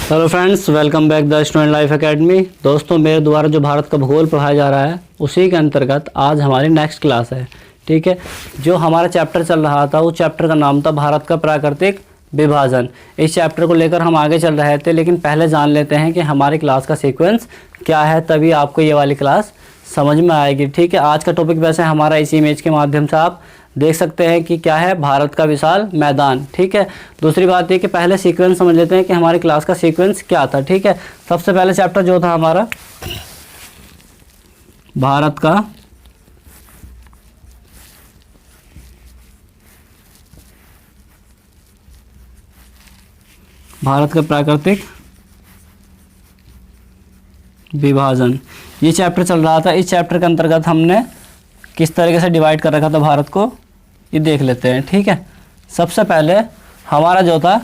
Hello friends, welcome back the student life academy. दोस्तों, मेरे द्वारा जो भारत का भूगोल पढ़ाया जा रहा है उसी के अंतर्गत आज हमारी नेक्स्ट क्लास है। ठीक है, जो हमारा चैप्टर चल रहा था उस चैप्टर का नाम था भारत का प्राकृतिक विभाजन। इस चैप्टर को लेकर हम आगे चल रहे थे, लेकिन पहले जान लेते हैं कि हमारी क्लास का सीक्वेंस क्या है, तभी आपको ये वाली क्लास समझ में आएगी। ठीक है, आज का टॉपिक वैसे हमारा इसी इमेज के माध्यम से आप देख सकते हैं कि क्या है, भारत का विशाल मैदान। ठीक है, दूसरी बात ये कि पहले सीक्वेंस समझ लेते हैं कि हमारी क्लास का सीक्वेंस क्या था। ठीक है, सबसे पहले चैप्टर जो था हमारा भारत का प्राकृतिक विभाजन, ये चैप्टर चल रहा था। इस चैप्टर के अंतर्गत हमने किस तरीके से डिवाइड कर रखा था भारत को, ये देख लेते हैं। ठीक है, सबसे पहले हमारा जो था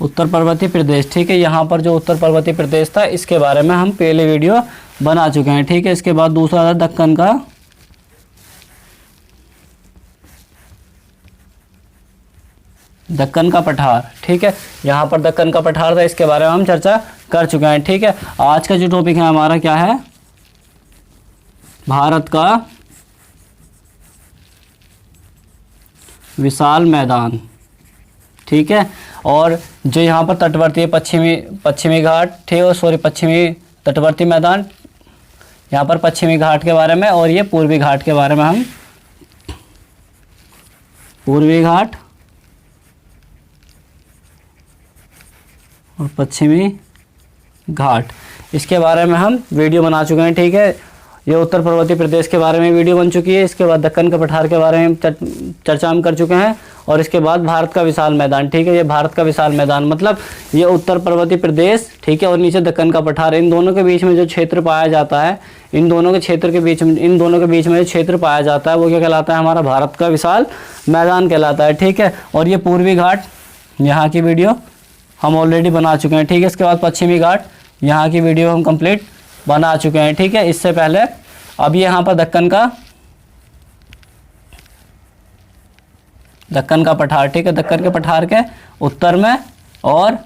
उत्तर पर्वतीय प्रदेश। ठीक है, यहाँ पर जो उत्तर पर्वतीय प्रदेश था इसके बारे में हम पहले वीडियो बना चुके हैं। ठीक है, इसके बाद दूसरा था दक्कन का पठार। ठीक है, यहाँ पर दक्कन का पठार था, इसके बारे में हम चर्चा कर चुके हैं। ठीक है, आज का जो टॉपिक है हमारा क्या है, भारत का विशाल मैदान। ठीक है, और जो यहाँ पर तटवर्ती पश्चिमी घाट थे, पश्चिमी तटवर्ती मैदान, यहाँ पर पश्चिमी घाट के बारे में, और ये पूर्वी घाट के बारे में हम पूर्वी घाट और पश्चिमी घाट, इसके बारे में हम वीडियो बना चुके हैं। ठीक है, ये उत्तर पर्वतीय प्रदेश के बारे में वीडियो बन चुकी है। इसके बाद दक्कन का पठार के बारे में चर्चा हम कर चुके हैं, और इसके बाद भारत का विशाल मैदान। ठीक है, ये भारत का विशाल मैदान मतलब ये उत्तर पर्वतीय प्रदेश, ठीक है, और नीचे दक्कन का पठार, इन दोनों के बीच में जो क्षेत्र पाया जाता है, इन दोनों के बीच में जो क्षेत्र पाया जाता है वो क्या कहलाता है, हमारा भारत का विशाल मैदान कहलाता है। ठीक है, और ये पूर्वी घाट, यहाँ की वीडियो हम ऑलरेडी बना चुके हैं। ठीक है, इसके बाद पश्चिमी घाट, यहाँ की वीडियो हम कंप्लीट बना चुके हैं। ठीक है, इससे पहले अब ये यहाँ पर दक्कन का पठार। ठीक है, दक्कन के पठार के उत्तर में और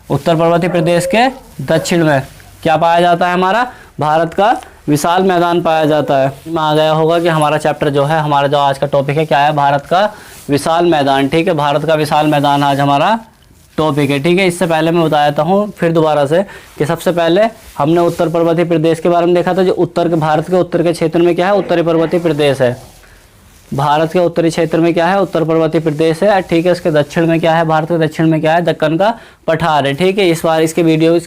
उत्तर पर्वतीय प्रदेश के दक्षिण में क्या पाया जाता है, हमारा भारत का विशाल मैदान पाया जाता है। में आ गया होगा कि हमारा चैप्टर जो है, हमारा जो आज का टॉपिक है क्या है, भारत का विशाल मैदान। ठीक है, भारत का विशाल मैदान आज हमारा टॉपिक है। ठीक है, इससे पहले मैं बता देता हूँ फिर दोबारा से कि सबसे पहले हमने उत्तर पर्वतीय प्रदेश के बारे में देखा था। जो भारत के उत्तर के क्षेत्र में क्या है, उत्तरी पर्वतीय प्रदेश है। भारत के उत्तरी क्षेत्र में क्या है, उत्तर पर्वतीय प्रदेश है। ठीक है, इसके दक्षिण में क्या है, भारत के दक्षिण में क्या है, दक्कन का पठार है। ठीक है, इस बार इसके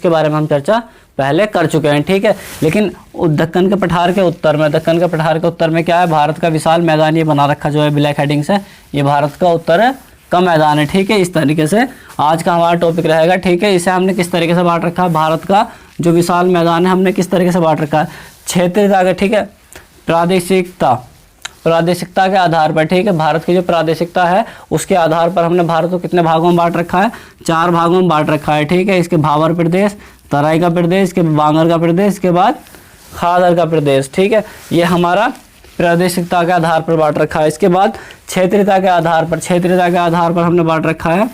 बारे में हम चर्चा पहले कर चुके हैं। ठीक है, लेकिन दक्कन के पठार के उत्तर में क्या है, भारत का विशाल मैदान, ये बना रखा जो है ब्लैक हेडिंग से, ये भारत का उत्तर का मैदान है। ठीक है, इस तरीके से आज का हमारा टॉपिक रहेगा। ठीक है, इसे हमने किस तरीके से बांट रखा है, भारत का जो विशाल मैदान है हमने किस तरीके से बांट रखा है, क्षेत्रीयता का। ठीक है, प्रादेशिकता के आधार पर। ठीक है, भारत की जो प्रादेशिकता है उसके आधार पर हमने भारत को कितने भागों में बांट रखा है, 4 भागों में बांट रखा है। ठीक है, इसके भाबर प्रदेश, तराई का प्रदेश, इसके बांगर का प्रदेश, इसके बाद खादर का प्रदेश। ठीक है, ये हमारा प्रादेशिकता के आधार पर बांट रखा है। इसके बाद क्षेत्रीयता के आधार पर हमने बांट रखा है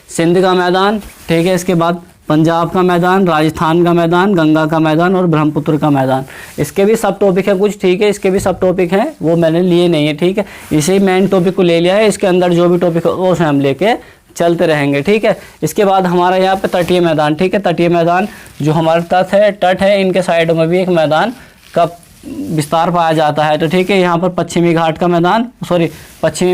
सिंध का मैदान। ठीक है, इसके बाद पंजाब का मैदान, राजस्थान का मैदान, गंगा का मैदान और ब्रह्मपुत्र का मैदान। इसके भी सब टॉपिक है कुछ। ठीक है, इसके भी सब टॉपिक हैं, वो मैंने लिए नहीं है। ठीक है, इसी मेन टॉपिक को ले लिया है, इसके अंदर जो भी टॉपिक है वो हम लेके चलते रहेंगे। ठीक है, इसके बाद हमारा यहाँ पे तटीय मैदान। ठीक है, तटीय मैदान जो हमारा तट है, इनके साइडों में भी एक मैदान का विस्तार पाया जाता है। तो ठीक है, यहाँ पर पश्चिमी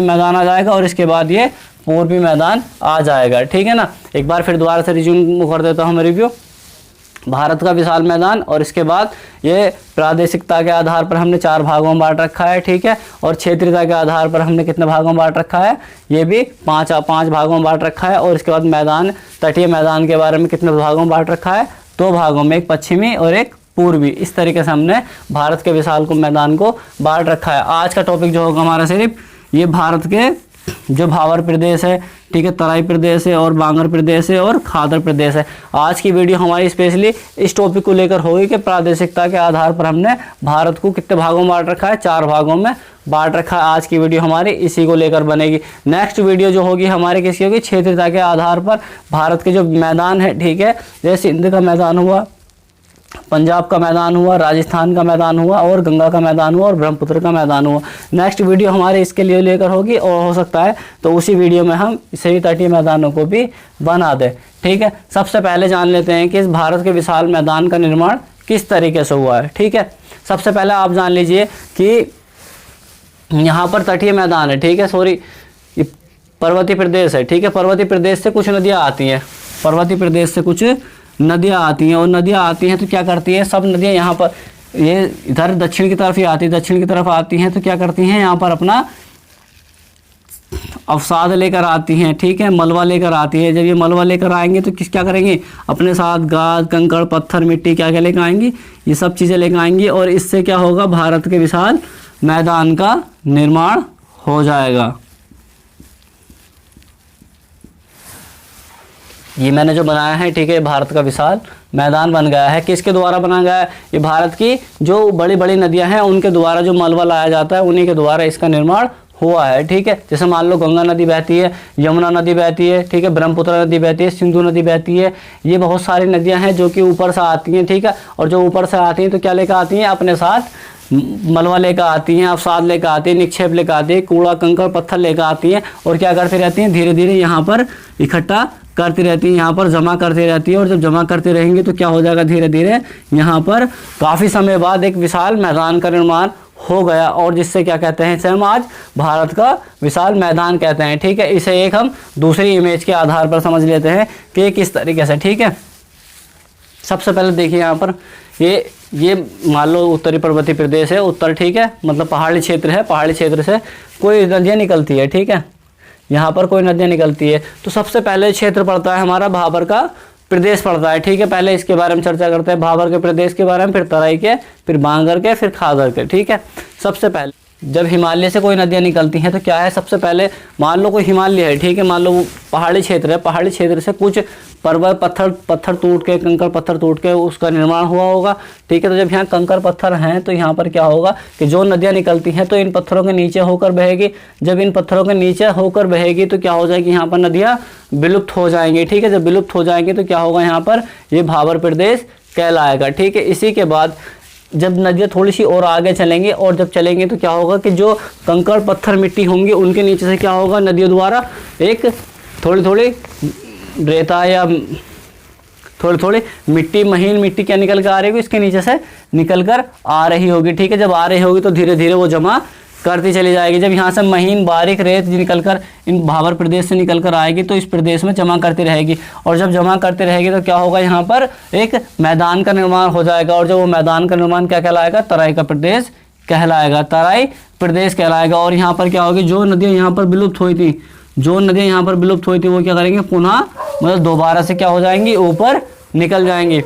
मैदान आ जाएगा, और इसके बाद ये पूर्वी मैदान आ जाएगा। ठीक है ना, एक बार फिर दोबारा से रिज्यूम कर देता हूँ मैं रिव्यू। भारत का विशाल मैदान, और इसके बाद ये प्रादेशिकता के आधार पर हमने 4 भागों में बांट रखा है। ठीक है, और क्षेत्रीयता के आधार पर हमने कितने भागों में बांट रखा है, ये भी 5 भागों में बांट रखा है। और इसके बाद मैदान, तटीय मैदान के बारे में कितने भागों में बांट रखा है, 2 भागों में, एक पश्चिमी और एक पूर्वी। इस तरीके से हमने भारत के विशाल मैदान को बांट रखा है। आज का टॉपिक जो होगा हमारा सिर्फ ये भारत के जो भावर प्रदेश है, ठीक है, तराई प्रदेश है और बांगर प्रदेश है और खादर प्रदेश है। आज की वीडियो हमारी स्पेशली इस टॉपिक को लेकर होगी कि प्रादेशिकता के आधार पर हमने भारत को कितने भागों में बांट रखा है, 4 भागों में बांट रखा है। आज की वीडियो हमारी इसी को लेकर बनेगी। नेक्स्ट वीडियो जो होगी हमारी किसकी होगी, क्षेत्रीयता के आधार पर भारत के जो मैदान है, ठीक है, जैसे सिंध का मैदान हुआ, पंजाब का मैदान हुआ, राजस्थान का मैदान हुआ और गंगा का मैदान हुआ और ब्रह्मपुत्र का मैदान हुआ। नेक्स्ट वीडियो हमारे इसके लिए लेकर होगी और हो सकता है तो उसी वीडियो में हम सभी तटीय मैदानों को भी बना दें, ठीक है। सबसे पहले जान लेते हैं कि इस भारत के विशाल मैदान का निर्माण किस तरीके से हुआ है, ठीक है। सबसे पहले आप जान लीजिए कि यहाँ पर तटीय मैदान है, ठीक है, सॉरी पर्वतीय प्रदेश है, ठीक है। पर्वतीय प्रदेश से कुछ नदियाँ आती हैं, पर्वतीय प्रदेश से कुछ नदियाँ आती हैं और नदियाँ आती हैं तो क्या करती हैं, सब नदियाँ यहाँ पर ये इधर दक्षिण की तरफ ही आती है, दक्षिण की तरफ आती हैं तो क्या करती हैं, यहाँ पर अपना अवसाद लेकर आती हैं, ठीक है, मलबा लेकर आती है। जब ये मलबा लेकर आएंगे तो क्या करेंगे, अपने साथ गाद, कंकड़, पत्थर, मिट्टी क्या क्या लेकर आएंगी, ये सब चीज़ें लेकर आएंगी और इससे क्या होगा, भारत के विशाल मैदान का निर्माण हो जाएगा। ये मैंने जो बनाया है, ठीक है, भारत का विशाल मैदान बन गया है। किसके द्वारा बना गया है, ये भारत की जो बड़ी बड़ी नदियां हैं उनके द्वारा जो मलबा लाया जाता है उन्हीं के द्वारा इसका निर्माण हुआ है, ठीक है। जैसे मान लो गंगा नदी बहती है, यमुना नदी बहती है, ठीक है, ब्रह्मपुत्र नदी बहती है, सिंधु नदी बहती है। ये बहुत सारी नदियां हैं जो कि ऊपर से आती हैं, ठीक है, और जो ऊपर से आती हैं तो क्या लेकर आती हैं, अपने साथ मलबा लेकर आती हैं, अवसाद लेकर आती हैं, निक्षेप लेकर आती है, कूड़ा कंकड़ पत्थर लेकर आती हैं और क्या करती रहती हैं, धीरे धीरे यहाँ पर इकट्ठा करती रहती है, यहाँ पर जमा करती रहती है और जब जमा करती रहेंगी तो क्या हो जाएगा, धीरे धीरे यहाँ पर काफ़ी समय बाद एक विशाल मैदान का निर्माण हो गया और जिससे क्या कहते हैं, इसे हम आज भारत का विशाल मैदान कहते हैं, ठीक है। इसे एक हम दूसरी इमेज के आधार पर समझ लेते हैं कि किस तरीके से, ठीक है। सबसे पहले देखिए यहाँ पर ये मान लो उत्तरी पर्वतीय प्रदेश है, उत्तर, ठीक है, मतलब पहाड़ी क्षेत्र है, पहाड़ी क्षेत्र से कोई नदियाँ निकलती है, ठीक है, यहाँ पर कोई नदियाँ निकलती है तो सबसे पहले क्षेत्र पड़ता है हमारा भाबर का प्रदेश पड़ता है, ठीक है। पहले इसके बारे में चर्चा करते हैं, भाबर के प्रदेश के बारे में, फिर तराई के, फिर बांगर के, फिर खादर के, ठीक है। सबसे पहले जब हिमालय से कोई नदियाँ निकलती हैं तो क्या है, सबसे पहले मान लो कोई हिमालय है, ठीक है, मान लो पहाड़ी क्षेत्र है, पहाड़ी क्षेत्र से कुछ पर्वत पत्थर टूट के, कंकड़ पत्थर टूट के उसका निर्माण हुआ होगा, ठीक है। तो जब यहाँ कंकड़ पत्थर हैं तो यहाँ पर क्या होगा कि जो नदियाँ निकलती हैं तो इन पत्थरों के नीचे होकर बहेगी। जब इन पत्थरों के नीचे होकर बहेगी तो क्या हो जाएगी, यहाँ पर नदियाँ विलुप्त हो जाएंगी, ठीक है। जब विलुप्त हो जाएंगी तो क्या होगा, यहाँ पर ये भाबर प्रदेश कहलाएगा, ठीक है। इसी के बाद जब नदियाँ थोड़ी सी और आगे चलेंगी और जब चलेंगे तो क्या होगा कि जो कंकड़ पत्थर मिट्टी होंगी उनके नीचे से क्या होगा, नदियों द्वारा एक थोड़ी थोड़ी रेता या थोड़ी मिट्टी, महीन मिट्टी क्या निकल कर आ रही होगी, इसके नीचे से निकल कर आ रही होगी, ठीक है। जब आ रही होगी तो धीरे धीरे वो जमा करती चली जाएगी। जब यहाँ से महीन बारीक रेत निकलकर इन भाबर प्रदेश से निकल कर आएगी तो इस प्रदेश में जमा करती रहेगी और जब जमा करती रहेगी तो क्या होगा, यहाँ पर एक मैदान का निर्माण हो जाएगा और जब वो मैदान का निर्माण क्या कहलाएगा, तराई का प्रदेश कहलाएगा, तराई प्रदेश कहलाएगा। और यहाँ पर क्या होगी, जो नदियाँ यहाँ पर विलुप्त हुई थी, जो नदियाँ यहाँ पर विलुप्त हुई थी वो क्या करेंगे, पुनः मतलब दोबारा से क्या हो जाएंगी, ऊपर निकल जाएंगी।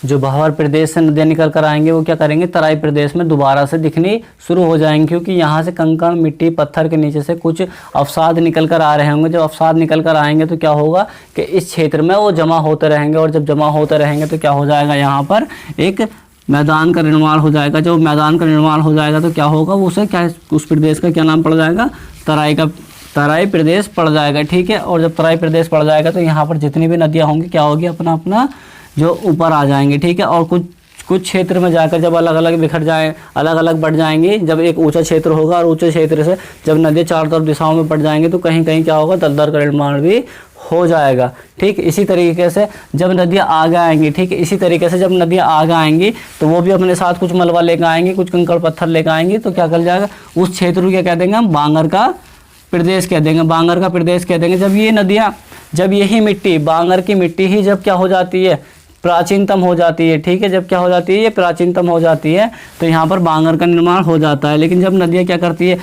जो भाबर प्रदेश से नदियाँ निकल कर आएंगे वो क्या करेंगे, तराई प्रदेश में दोबारा से दिखनी शुरू हो जाएंगी क्योंकि यहाँ से कंकड़ मिट्टी पत्थर के नीचे से कुछ अवसाद निकल कर आ रहे होंगे। जब अवसाद निकल कर आएंगे तो क्या होगा कि इस क्षेत्र में वो जमा होते रहेंगे और जब जमा होते रहेंगे तो क्या हो जाएगा, यहाँ पर एक मैदान का निर्माण हो जाएगा। जब मैदान का निर्माण हो जाएगा तो क्या होगा, उसे क्या, उस प्रदेश का क्या नाम पड़ जाएगा, तराई प्रदेश पड़ जाएगा, ठीक है। और जब तराई प्रदेश पड़ जाएगा तो यहाँ पर जितनी भी नदियाँ होंगी क्या होगी, अपना अपना जो ऊपर आ जाएंगे, ठीक है। और कुछ क्षेत्र में जाकर जब अलग अलग बिखर जाएँ, अलग अलग बढ़ जाएंगी, जब एक ऊंचा क्षेत्र होगा और ऊंचे क्षेत्र से जब नदियाँ चारों तरफ दिशाओं में बढ़ जाएंगे तो कहीं कहीं क्या होगा, दलदल का निर्माण भी हो जाएगा, ठीक। इसी तरीके से जब नदियाँ आगे आएंगी, ठीक है, इसी तरीके से जब नदियाँ आगे आएंगी तो वो भी अपने साथ कुछ मलबा लेकर आएंगी, कुछ कंकड़ पत्थर लेकर आएंगी तो क्या कर जाएगा, उस क्षेत्र को क्या कह देंगे हम, बांगर का प्रदेश कह देंगे, बांगर का प्रदेश कह देंगे। जब ये नदियाँ, जब यही मिट्टी, बांगर की मिट्टी ही जब क्या हो जाती है, प्राचीनतम हो जाती है, ठीक है। जब क्या हो जाती है, ये प्राचीनतम हो जाती है तो यहाँ पर बांगर का निर्माण हो जाता है। लेकिन जब नदियाँ क्या करती है,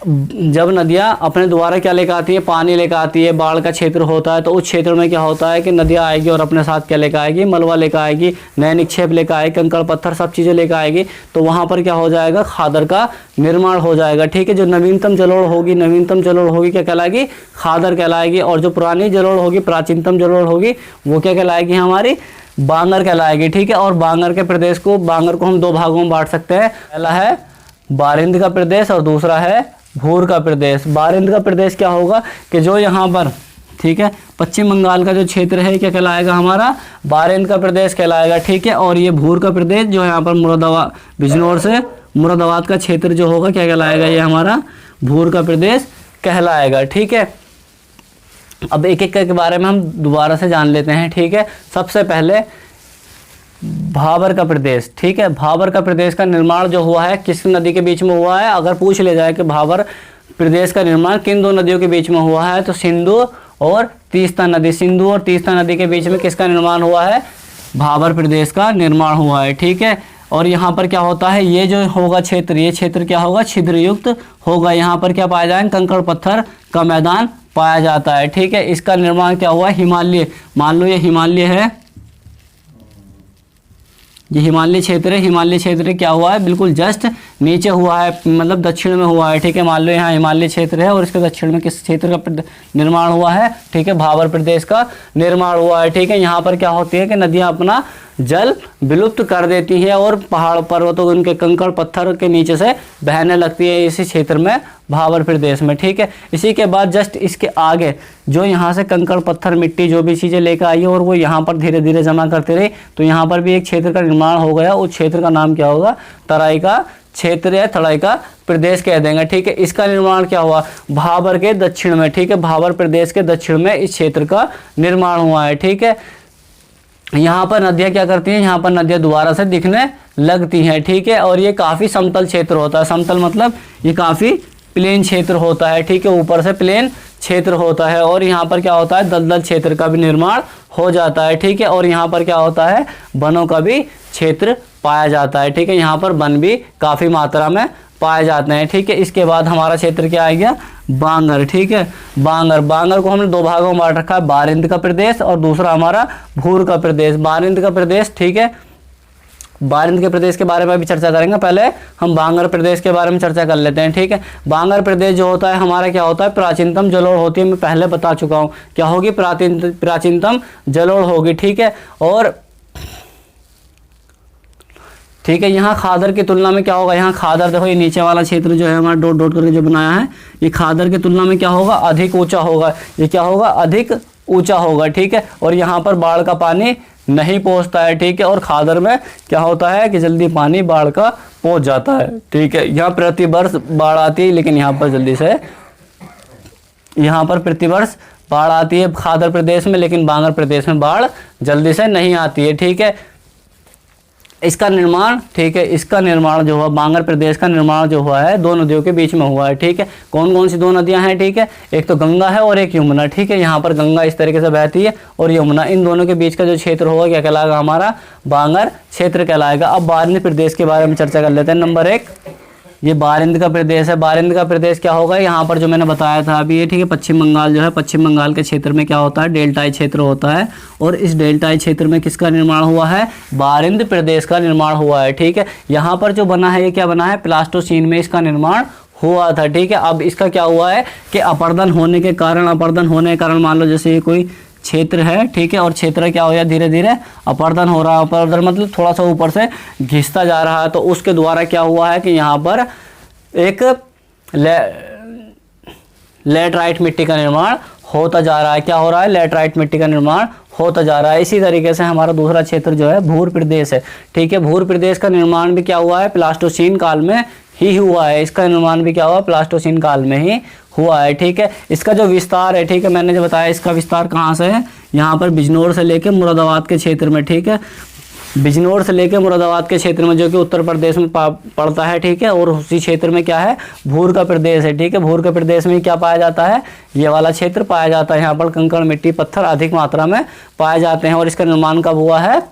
जब नदियाँ अपने द्वारा क्या लेकर आती है, पानी लेकर आती है, बाढ़ का क्षेत्र होता है, तो उस क्षेत्र में क्या होता है कि नदियाँ आएगी और अपने साथ क्या लेकर आएगी, मलबा लेकर आएगी, नए निक्षेप लेकर आएगी, कंकड़ पत्थर सब चीज़ें लेकर आएगी। तो वहाँ पर क्या हो जाएगा, खादर का निर्माण हो जाएगा। ठीक है, जो नवीनतम जलोढ़ होगी क्या कहलाएगी, खादर कहलाएगी। और जो पुरानी जलोढ़ होगी, प्राचीनतम जलोढ़ होगी, वो क्या कहलाएगी, हमारी बांगर कहलाएगी। ठीक है, और बांगर के प्रदेश को, बांगर को हम दो भागों में बांट सकते हैं। पहला है बारिंद का प्रदेश और दूसरा है भूर का प्रदेश। बारिंद का प्रदेश क्या होगा कि जो यहाँ पर, ठीक है, पश्चिम बंगाल का जो क्षेत्र है क्या कहलाएगा, हमारा बारिंद का प्रदेश कहलाएगा। ठीक है, और ये भूर का प्रदेश जो है यहाँ पर मुरादाबाद, बिजनौर से मुरादाबाद का क्षेत्र जो होगा क्या कहलाएगा, ये हमारा भूर का प्रदेश कहलाएगा। ठीक है, अब एक एक के बारे में हम दोबारा से जान लेते हैं। ठीक है, सबसे पहले भाबर का प्रदेश। ठीक है, भाबर का प्रदेश का निर्माण जो हुआ है किस नदी के बीच में हुआ है, अगर पूछ ले जाए कि भाबर प्रदेश का निर्माण किन दो नदियों के बीच में हुआ है, तो सिंधु और तीस्ता नदी, सिंधु और तीस्ता नदी के बीच में किसका निर्माण हुआ है, भाबर प्रदेश का निर्माण हुआ है। ठीक है, और यहाँ पर क्या होता है, ये जो होगा क्षेत्र, ये क्षेत्र क्या होगा, छिद्रयुक्त होगा। यहाँ पर क्या पाया जाए, कंकड़ पत्थर का मैदान पाया जाता है। ठीक है, इसका निर्माण क्या हुआ, हिमालय, मान लो ये हिमालय है, ये हिमालय क्षेत्र है। हिमालय क्षेत्र क्या हुआ है, बिल्कुल जस्ट नीचे हुआ है, मतलब दक्षिण में हुआ है। ठीक है, मान लो यहाँ हिमालय क्षेत्र है और इसके दक्षिण में किस क्षेत्र का निर्माण हुआ है, ठीक है, भाबर प्रदेश का निर्माण हुआ है। ठीक है, यहाँ पर क्या होती है कि नदियाँ अपना जल विलुप्त कर देती है और पहाड़ पर्वतों, उनके कंकड़ पत्थर के नीचे से बहने लगती है इसी क्षेत्र में, भाबर प्रदेश में। ठीक है, इसी के बाद जस्ट इसके आगे जो यहाँ से कंकड़ पत्थर मिट्टी जो भी चीज़ें लेकर आई है और वो यहाँ पर धीरे धीरे जमा करते रही, तो यहाँ पर भी एक क्षेत्र का निर्माण हो गया। उस क्षेत्र का नाम क्या होगा, तराई का क्षेत्र या तराई का प्रदेश कह देंगे। ठीक है, इसका निर्माण क्या हुआ, भाबर के दक्षिण में। ठीक है, भाबर प्रदेश के दक्षिण में इस क्षेत्र का निर्माण हुआ है। ठीक है, यहाँ पर नदियाँ क्या करती हैं, यहाँ पर नदियाँ दोबारा से दिखने लगती हैं। ठीक है, और ये काफ़ी समतल क्षेत्र होता है। समतल मतलब ये काफ़ी प्लेन क्षेत्र होता है। ठीक है, ऊपर से प्लेन क्षेत्र होता है और यहाँ पर क्या होता है, दलदल क्षेत्र का भी निर्माण हो जाता है। ठीक है, और यहाँ पर क्या होता है, वनों का भी क्षेत्र पाया जाता है। ठीक है, यहाँ पर वन भी काफ़ी मात्रा में पाए जाते हैं। ठीक है, इसके बाद हमारा क्षेत्र क्या आ गया, बांगर। ठीक है, बांगर, बांगर को हमने दो भागों में बांट रखा है, बारिंद का प्रदेश और दूसरा हमारा भूर का प्रदेश। बारिंद का प्रदेश, ठीक है, बारिंद के प्रदेश के बारे में भी चर्चा करेंगे, पहले हम बांगर प्रदेश के बारे में चर्चा कर लेते हैं। ठीक है, बांगर प्रदेश जो होता है हमारा क्या होता है, प्राचीनतम जलोढ़ होती है। मैं पहले बता चुका हूँ क्या होगी, प्राचीनतम जलोढ़ होगी। ठीक है, और ठीक है, यहाँ खादर की तुलना में क्या होगा, यहाँ खादर देखो, ये नीचे वाला क्षेत्र जो है हमारा डॉट डॉट करके जो बनाया है, ये खादर की तुलना में क्या होगा, अधिक ऊंचा होगा। ये क्या होगा, अधिक ऊंचा होगा। ठीक है, और यहाँ पर बाढ़ का पानी नहीं पहुँचता है। ठीक है, और खादर में क्या होता है कि जल्दी पानी बाढ़ का पहुँच जाता है। ठीक है, यहाँ प्रतिवर्ष बाढ़ आती है, लेकिन यहाँ पर जल्दी से, यहाँ पर प्रतिवर्ष बाढ़ आती है खादर प्रदेश में, लेकिन बांगर प्रदेश में बाढ़ जल्दी से नहीं आती है। ठीक है, इसका निर्माण, ठीक है, इसका निर्माण जो हुआ, बांगर प्रदेश का निर्माण जो हुआ है, दो नदियों के बीच में हुआ है। ठीक है, कौन कौन सी दो नदियां हैं, ठीक है, एक तो गंगा है और एक यमुना। ठीक है, यहाँ पर गंगा इस तरीके से बहती है और यमुना, इन दोनों के बीच का जो क्षेत्र होगा क्या कहलाएगा, हमारा बांगर क्षेत्र कहलाएगा। अब बारिंद प्रदेश के बारे में चर्चा कर लेते हैं। नंबर 1, ये बारिंद का प्रदेश है। बारिंद का प्रदेश क्या होगा, यहाँ पर जो मैंने बताया था अभी ये, ठीक है, पश्चिम बंगाल जो है, पश्चिम बंगाल के क्षेत्र में क्या होता है, डेल्टाई क्षेत्र होता है और इस डेल्टाई क्षेत्र में किसका निर्माण हुआ है, बारिंद प्रदेश का निर्माण हुआ है। ठीक है, यहाँ पर जो बना है ये क्या बना है, प्लास्टोसीन में इसका निर्माण हुआ था। ठीक है, अब इसका क्या हुआ है कि अपर्दन होने के कारण मान लो जैसे ये कोई क्षेत्र है, ठीक है, और क्षेत्र क्या हो गया, धीरे धीरे अपर्दन हो रहा है। अपर्दन मतलब थोड़ा सा ऊपर से घिसता जा रहा है, तो उसके द्वारा क्या हुआ है कि यहाँ पर एक लैटराइट मिट्टी का निर्माण होता जा रहा है। क्या हो रहा है, लैटराइट मिट्टी का निर्माण होता जा रहा है। इसी तरीके से हमारा दूसरा क्षेत्र जो है भूर प्रदेश है। ठीक है, भूर प्रदेश का निर्माण भी क्या हुआ है, प्लास्टोसीन काल में ही हुआ है। इसका निर्माण भी क्या हुआ, प्लास्टोसीन काल में ही हुआ है। ठीक है, इसका जो विस्तार है, ठीक है, मैंने जो बताया इसका विस्तार कहाँ से है, यहाँ पर बिजनौर से लेकर मुरादाबाद के क्षेत्र में। ठीक है, बिजनौर से लेकर मुरादाबाद के क्षेत्र में, जो कि उत्तर प्रदेश में पड़ता है। ठीक है, और उसी क्षेत्र में क्या है, भूर का प्रदेश है। ठीक है, भूर के प्रदेश में क्या पाया जाता है, ये वाला क्षेत्र पाया जाता है। यहाँ पर कंकड़ मिट्टी पत्थर अधिक मात्रा में पाए जाते हैं और इसका निर्माण कब हुआ है,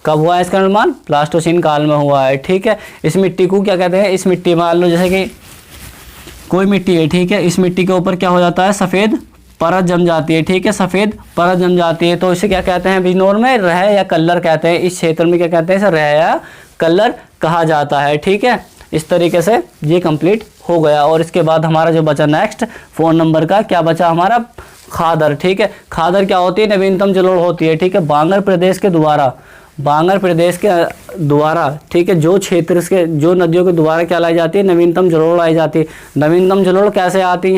कब हुआ है इसका निर्माण, प्लास्टोसीन काल में हुआ है। ठीक है, इस मिट्टी को क्या कहते हैं, इस मिट्टी मान लो जैसे कि कोई मिट्टी है, ठीक है, इस मिट्टी के ऊपर क्या हो जाता है, सफ़ेद परत जम जाती है, ठीक है, सफ़ेद परत जम जाती है, तो इसे क्या कहते हैं बिजनौर में, रह या कल्लर कहते हैं। इस क्षेत्र में क्या कहते हैं, इसे रह या कल्लर कहा जाता है, ठीक है। इस तरीके से ये कंप्लीट हो गया। और इसके बाद हमारा जो बचा नेक्स्ट 4 नंबर का क्या बचा हमारा, खादर, ठीक है। खादर क्या होती है, नवीनतम जलोढ़ होती है, ठीक है, बांगर प्रदेश के द्वारा, ठीक है, जो क्षेत्र के, जो नदियों के द्वारा क्या लाई जाती है, नवीनतम जलोढ़ लाई जाती है। नवीनतम जलोढ़ कैसे आती है,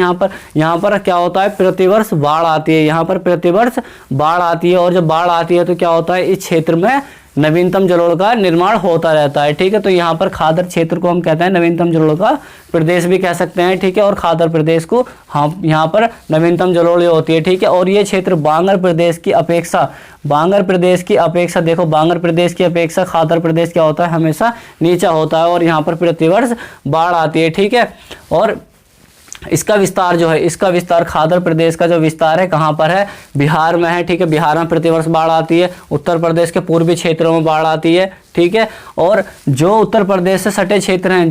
यहाँ पर क्या होता है, प्रतिवर्ष बाढ़ आती है, यहाँ पर प्रतिवर्ष बाढ़ आती है। और जब बाढ़ आती है तो क्या होता है, इस क्षेत्र में नवीनतम जलोढ़ का निर्माण होता रहता है, ठीक है। तो यहाँ पर खादर क्षेत्र को हम कहते हैं नवीनतम जलोढ़ का प्रदेश भी कह सकते हैं, ठीक है। और खादर प्रदेश को हम यहाँ पर नवीनतम जलोढ़ होती है, ठीक है। और ये क्षेत्र बांगर प्रदेश की अपेक्षा देखो, बांगर प्रदेश की अपेक्षा खादर प्रदेश क्या होता है, हमेशा नीचा होता है और यहाँ पर प्रतिवर्ष बाढ़ आती है, ठीक है। और इसका विस्तार जो है, इसका विस्तार खादर प्रदेश का जो विस्तार है कहाँ पर है, बिहार में है, ठीक है। बिहार में प्रतिवर्ष बाढ़ आती है, उत्तर प्रदेश के पूर्वी क्षेत्रों में बाढ़ आती है, ठीक है। और जो उत्तर प्रदेश से सटे क्षेत्र हैं,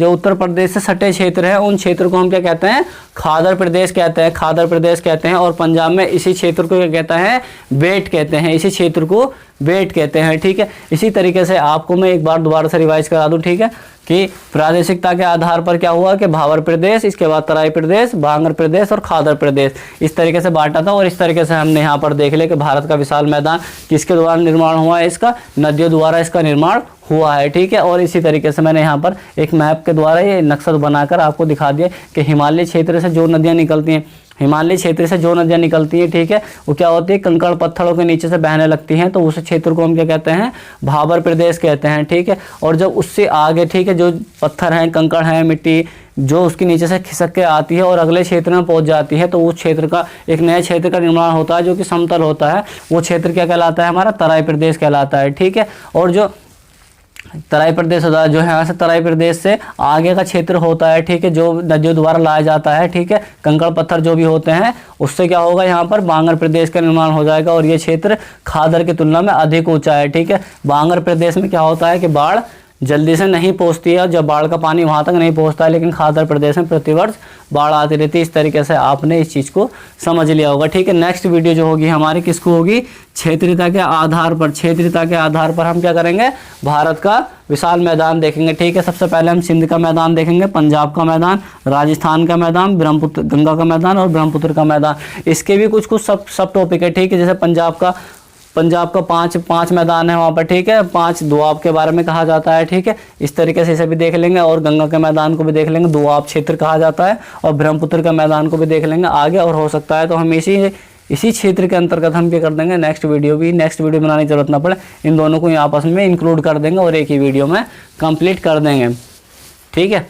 उन क्षेत्र को हम क्या कहते हैं, खादर प्रदेश कहते हैं। और पंजाब में इसी क्षेत्र को क्या कहते हैं, बेट कहते हैं, इसी क्षेत्र को बेट कहते हैं, ठीक है। इसी तरीके से आपको मैं एक बार दोबारा से रिवाइज करा दूं, ठीक है, कि प्रादेशिकता के आधार पर क्या हुआ कि भावर प्रदेश, इसके बाद तराई प्रदेश, बांगर प्रदेश और खादर प्रदेश, इस तरीके से बांटा था। और इस तरीके से हमने यहाँ पर देख लिया कि भारत का विशाल मैदान किसके द्वारा निर्माण हुआ है, इसका नदियों द्वारा इसका निर्माण हुआ है, ठीक है। और इसी तरीके से मैंने यहाँ पर एक मैप के द्वारा ये नक्शा बनाकर आपको दिखा दिया कि हिमालय क्षेत्र से जो नदियाँ निकलती हैं, ठीक है, वो क्या होती है, कंकड़ पत्थरों के नीचे से बहने लगती हैं, तो उस क्षेत्र को हम क्या कहते हैं, भाबर प्रदेश कहते हैं, ठीक है। और जब उससे आगे, ठीक है, जो पत्थर हैं, कंकड़ हैं, मिट्टी जो उसके नीचे से खिसक के आती है और अगले क्षेत्र में पहुंच जाती है, तो उस क्षेत्र का एक नए क्षेत्र का निर्माण होता है जो कि समतल होता है। वो क्षेत्र क्या कहलाता है, हमारा तराई प्रदेश कहलाता है, ठीक है। और जो तराई प्रदेश होता है, जो है तराई प्रदेश से आगे का क्षेत्र होता है, ठीक है, जो नदियों द्वारा लाया जाता है, ठीक है, कंकड़ पत्थर जो भी होते हैं, उससे क्या होगा, यहाँ पर बांगर प्रदेश का निर्माण हो जाएगा। और ये क्षेत्र खादर की तुलना में अधिक ऊंचा है, ठीक है। बांगर प्रदेश में क्या होता है कि बाढ़ जल्दी से नहीं पहुंचती है, जब बाढ़ का पानी वहां तक नहीं पहुंचता है, लेकिन खादर प्रदेश में प्रतिवर्ष बाढ़ आती रहती है। इस तरीके से आपने इस चीज़ को समझ लिया होगा, ठीक है। नेक्स्ट वीडियो जो होगी हमारी किसको होगी, क्षेत्रीयता के आधार पर हम क्या करेंगे, भारत का विशाल मैदान देखेंगे, ठीक है। सबसे पहले हम सिंध का मैदान देखेंगे, पंजाब का मैदान, राजस्थान का मैदान, ब्रह्मपुत्र गंगा का मैदान और ब्रह्मपुत्र का मैदान। इसके भी कुछ सब टॉपिक है, ठीक है। जैसे पंजाब का पांच मैदान है वहाँ पर, ठीक है, 5 दोआब के बारे में कहा जाता है, ठीक है। इस तरीके से इसे भी देख लेंगे। और गंगा के मैदान को भी देख लेंगे, दोआब क्षेत्र कहा जाता है। और ब्रह्मपुत्र का मैदान को भी देख लेंगे आगे। और हो सकता है तो हम इसी क्षेत्र के अंतर्गत हम क्या कर देंगे, नेक्स्ट वीडियो बनाने की जरूरत ना पड़े, इन दोनों को आपस में इंक्लूड कर देंगे और एक ही वीडियो में कंप्लीट कर देंगे, ठीक है।